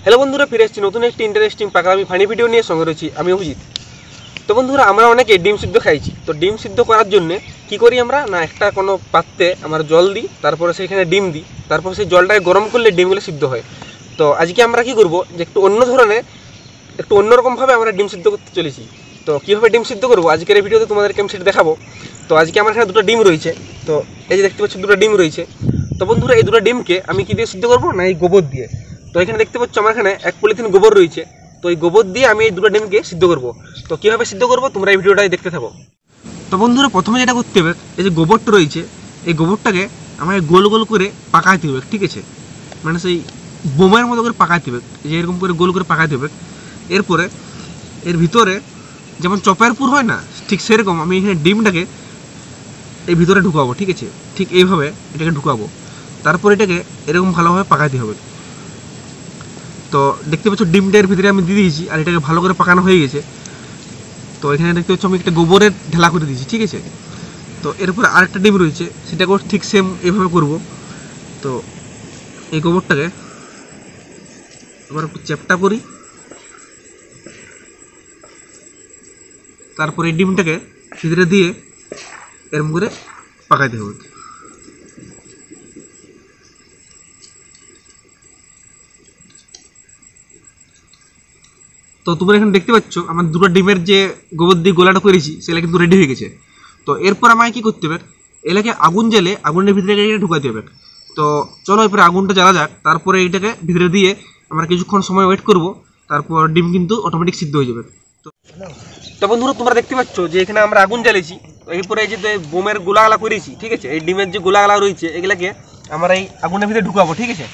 Hello বন্ধুরা, ফিরে এসেছি নতুন একটি ইন্টারেস্টিং পাগলামি ফানি ভিডিও নিয়ে। সঙ্গে রয়েছি আমি অভিজিৎ। তো বন্ধুরা, আমরা অনেকে ডিম সিদ্ধ খাইছি। তো ডিম সিদ্ধ করার জন্য কি করি আমরা না, একটা কোনো পাত্রে আমরা জল দিই, তারপরে সেইখানে ডিম দিই, তারপর সেই জলটাকে গরম করলে ডিমগুলো সিদ্ধ হয়। তো আজকে আমরা কি করব, যে একটু অন্য ধরনের, একটু অন্যরকমভাবে আমরা ডিম সিদ্ধ করতে চলেছি। তো কীভাবে ডিম সিদ্ধ করবো আজকের এই ভিডিওতে তোমাদেরকে আমি সেটা দেখাবো। তো আজকে আমার এখানে দুটো ডিম রয়েছে। তো এই যে দেখতে পাচ্ছ দুটো ডিম রয়েছে। তো বন্ধুরা, এই দুটো ডিমকে আমি কী দিয়ে সিদ্ধ করবো না, এই গোবর দিয়ে। তো এখানে দেখতে পাচ্ছ আমার এখানে 1 পলিথিন গোবর রয়েছে। তো এই গোবর দিয়ে আমি এই দুটো ডিমকে সিদ্ধ করব। তো কীভাবে সিদ্ধ করবো তোমরা এই ভিডিওটাই দেখতে থাকো। তো বন্ধুরা, প্রথমে যেটা করতে হবে, এই যে গোবরটা রয়েছে, এই গোবরটাকে আমাকে গোল গোল করে পাকাইতে হবে, ঠিক আছে? মানে সেই বোমের মতো করে পাকাইতে হবে, যে এরকম করে গোল করে পাকাইতে হবে। এরপরে এর ভিতরে যেমন চপের পুর হয় না, ঠিক সেরকম আমি এখানে ডিমটাকে এই ভিতরে ঢুকাবো, ঠিক আছে? ঠিক এইভাবে এটাকে ঢুকাবো। তারপর এটাকে এরকম ভালোভাবে পাকাইতে হবে। তো দেখতে পাচ্ছ ডিমটার ভিতরে আমি দিয়ে দিয়েছি, আর এটাকে ভালো করে পাকানো হয়ে গেছে। তো এখানে দেখতে পাচ্ছ আমি একটা গোবরের ঢেলা করে দিয়েছি, ঠিক আছে? তো এরপরে আরেকটা ডিম রয়েছে, সেটাকেও ঠিক সেম এইভাবে করব। তো এই গোবরটাকে এবার একটু চ্যাপটা করি, তারপরে এই ডিমটাকে ভিতরে দিয়ে এরকম করে পাকাইতে হবে। তো তোমরা এখানে দেখতে পাচ্ছ আমার দুটো ডিমের যে গোবর দিয়ে গোলাটা করেছি সেটা কিন্তু রেডি হয়ে গেছে। তো এরপর আমায় কী করতে হবে, এলাকে আগুন জ্বেলে আগুনের ভিতরে এটা ঢুকাতে হবে। তো চলো এরপরে আগুনটা জ্বালা যাক, তারপরে এইটাকে ভিতরে দিয়ে আমরা কিছুক্ষণ সময় ওয়েট করব। তারপর ডিম কিন্তু অটোমেটিক সিদ্ধ হয়ে যাবে। তো বন্ধুরা, তোমরা দেখতে পাচ্ছ যে এখানে আমরা আগুন জ্বালিয়েছি। তো এরপরে এই যে বোমের গোলাগালা করেছি, ঠিক আছে? এই ডিমের যে গোলাগালা রয়েছে এগুলাকে আমরা এই আগুনের ভিতরে ঢুকাবো, ঠিক আছে?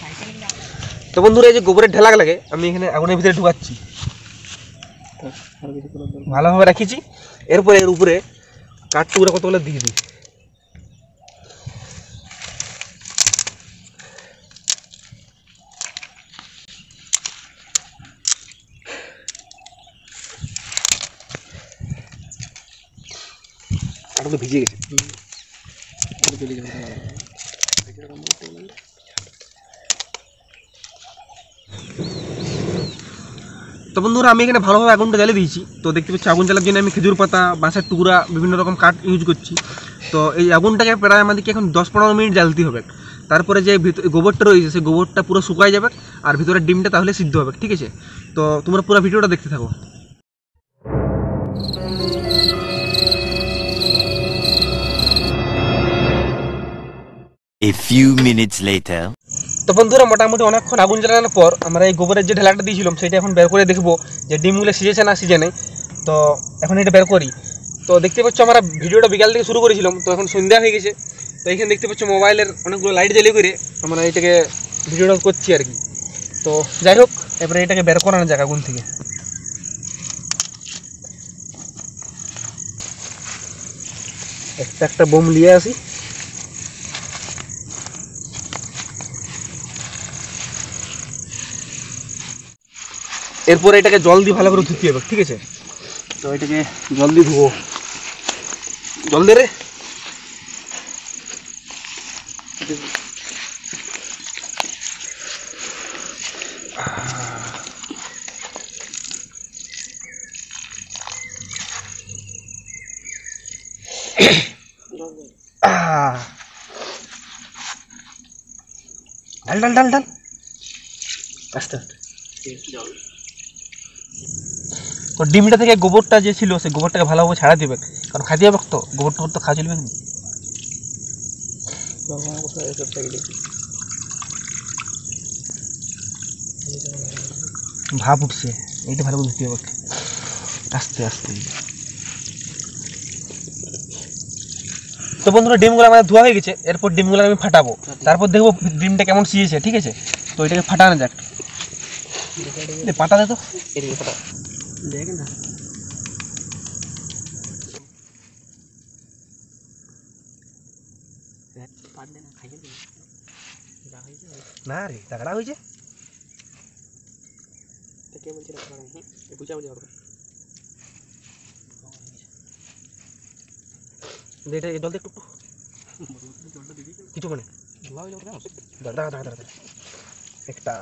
তো বন্ধুরা, এই যে গোবরের ঢেলাগুলাকে আমি এখানে আগুনের ভিতরে ঢুকাচ্ছি, ভালোভাবে রাখিছি। এরপরে এর উপরে কাঠ টুকরা কতগুলো দিয়ে দিই। কাঠগুলো ভিজে গেছে। তো বন্ধুরা, আমি এখানে ভালোভাবে আগুনটা জ্বালিয়ে দিয়েছি। তো দেখতে পাচ্ছি আগুন জ্বালার জন্য আমি খেজুর পাতা, বাঁশের টুকরা, বিভিন্ন রকম কাঠ ইউজ করছি। তো এই আগুনটাকে প্রায় আমাদেরকে এখন 10-15 মিনিট জ্বালতে হবে। তারপরে যে গোবরটা রয়েছে সেই গোবরটা পুরো শুকায় যাবে, আর ভিতরের ডিমটা তাহলে সিদ্ধ হবে, ঠিক আছে? তো তোমরা পুরো ভিডিওটা দেখতে থাকো। A few minutes later. তো বন্ধুরা, মোটামুটি অনেকক্ষণ আগুন জ্বালানোর পর আমরা এই গোবরের যে ঢেলাটা দিয়েছিলাম সেটা এখন বের করে দেখবো যে ডিমগুলো সিজেছে না সিজে নেই। তো এখন এটা বের করি। তো দেখতে পাচ্ছ আমরা ভিডিওটা বিকাল থেকে শুরু করেছিলাম, তো এখন সন্ধ্যা হয়ে গেছে। তো এখানে দেখতে পাচ্ছ মোবাইলের অনেকগুলো লাইট জ্বালিয়ে করে আমরা এটাকে ভিডিওটা করছি আর কি। তো যাই হোক, এবারে এটাকে বের করানো যাক আগুন থেকে। একটা বোম নিয়ে আসি। এরপরে এটাকে জল দিয়ে ভালো করে ধুতে হবে, ঠিক আছে? তো এটাকে জল দিয়ে ধুবো। জল দে রে। ঢাল ঢাল ঢাল ঢাল আস্তে আস্তে। তো ডিমটা থেকে গোবরটা যে ছিল সেই গোবরটাকে ভালোভাবে ছাড়া দেবে, কারণ খাইতে হবে তো, গোবর টোবর তো খাওয়া চলবে না। ভাব উঠছে, এইটা ভালো করে ধুতে হবে আস্তে আস্তে। তো বন্ধুরা, ডিমগুলো আমাদের ধোয়া হয়ে গেছে। এরপর ডিমগুলো আমি ফাটাবো, তারপর দেখবো ডিমটা কেমন সিজেছে, ঠিক আছে? তো এটাকে ফাটানো যাক। পাতা দে তো, এদিকে পাতা দেখ না। না রে, তাগড়া হয়েছে। কে বলছে বুঝা বুঝা করবে। এটা জল একটু কিছু মানে দাঁড়া দাঁড়া দাঁড়া একটা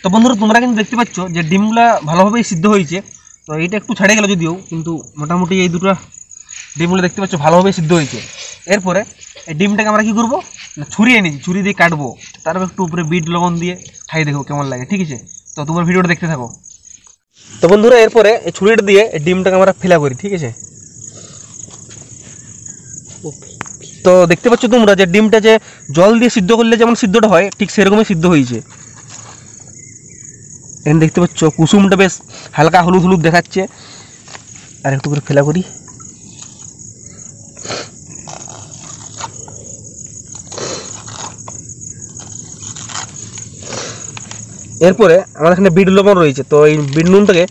তো বন্ধুরা তোমরা কিন্তু দেখতে পাচ্ছ যে ডিমগুলো ভালোভাবেই সিদ্ধ হয়েছে। তো এইটা একটু ছাড়ে গেল যদিও, কিন্তু মোটামুটি এই দুটো ডিমগুলো দেখতে পাচ্ছ ভালোভাবেই সিদ্ধ হয়েছে। এরপরে এই ডিমটাকে আমরা কী করবো না ছুরি এনেছি, ছুরি দিয়ে কাটবো, তারপর একটু উপরে বিট লবণ দিয়ে খাই দেখো কেমন লাগে, ঠিক আছে? তো তোমার ভিডিওটা দেখতে থাকো। তো বন্ধুরা এরপরে এই ছুরিটা দিয়ে এই ডিমটাকে আমরা ফেলা করি, ঠিক আছে? তো দেখতে পাচ্ছ তোমরা যে ডিমটা যে জল দিয়ে সিদ্ধ করলে যেমন সিদ্ধটা হয় ঠিক সেরকমই সিদ্ধ হয়েছে। এখানে দেখতে পাচ্ছ কুসুমটা বেশ হালকা হলুদ হলুদ দেখাচ্ছে। আর একটু করে ফেলা করি। এরপরে আমাদের এখানে বিট লবণ রয়েছে, তো এই বিট নুনটাকে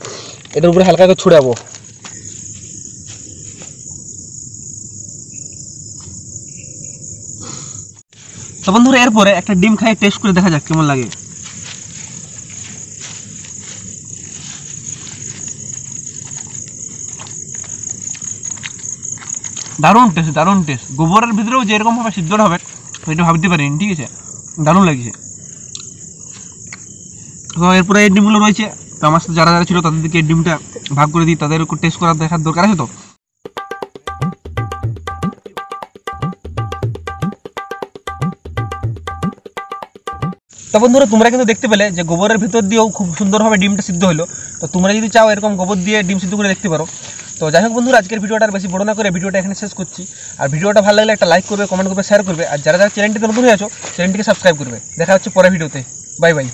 এটার উপরে হালকা করে ছুড়াবো। তো বন্ধুরা এরপরে একটা ডিম খাই টেস্ট করে দেখা যাক কেমন লাগে। দারুণ টেস্ট, দারুণ টেস্ট। গোবরের ভিতরেও যেরকম ভাবে সিদ্ধটা হবে এটা ভাবতে পারিনি, ঠিক আছে? দারুণ লাগছে। তো এরপরে এই ডিমগুলো রয়েছে, তো আমার সাথে যারা যারা ছিল তাদেরকে এই ডিমটা ভাগ করে দিই, তাদের টেস্ট করার দেখার দরকার আছে। তো বন্ধুরা তোমরা কিন্তু দেখতে পেলে যে গোবরের ভিতর দিয়েও খুব সুন্দরভাবে ডিমটা সিদ্ধ হলো। তো তোমরা যদি চাও এরকম গোবর দিয়ে ডিম সিদ্ধ করে দেখতে পারো। তো যাই হোক বন্ধুরা, আজকের ভিডিওটা আর বেশি বড় না করে ভিডিওটা এখানে শেষ করছি। আর ভিডিওটা ভালো লাগলে একটা লাইক করবে, কমেন্ট করবে, শেয়ার করবে। আর যারা যারা চ্যানেলটিতে নতুন হয়ে আছো চ্যানেলটিকে সাবস্ক্রাইব করবে। দেখা হচ্ছে পরের ভিডিওতে। Bye bye.